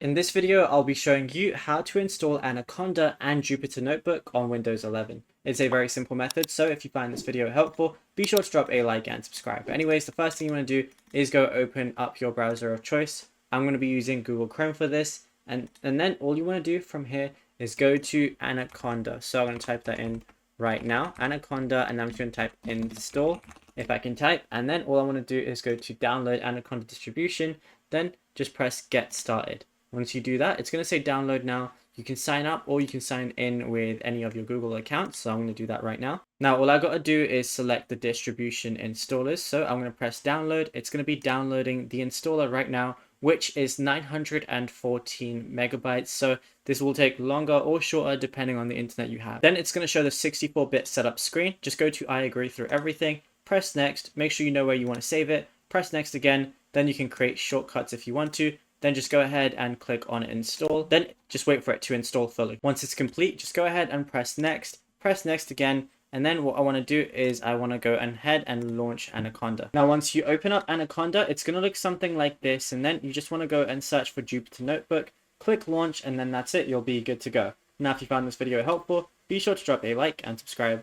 In this video, I'll be showing you how to install Anaconda and Jupyter Notebook on Windows 11. It's a very simple method, so if you find this video helpful, be sure to drop a like and subscribe. But anyways, the first thing you want to do is go open up your browser of choice. I'm going to be using Google Chrome for this, and then all you want to do from here is go to Anaconda. So I'm going to type that in right now, Anaconda, and I'm just going to type install if I can type, and then all I want to do is go to download Anaconda distribution, then just press get started. Once you do that, it's going to say download now. You can sign up or you can sign in with any of your Google accounts. So I'm going to do that right now. Now, all I got to do is select the distribution installers. So I'm going to press download. It's going to be downloading the installer right now, which is 914 megabytes. So this will take longer or shorter depending on the internet you have. Then it's going to show the 64-bit setup screen. Just go to I agree through everything. Press next. Make sure you know where you want to save it. Press next again. Then you can create shortcuts if you want to. Then just go ahead and click on install. Then just wait for it to install fully. Once it's complete, just go ahead and press next again. And then what I want to do is I want to go ahead and launch Anaconda. Now, once you open up Anaconda, it's going to look something like this. And then you just want to go and search for Jupyter Notebook, click launch, and then that's it. You'll be good to go. Now, if you found this video helpful, be sure to drop a like and subscribe.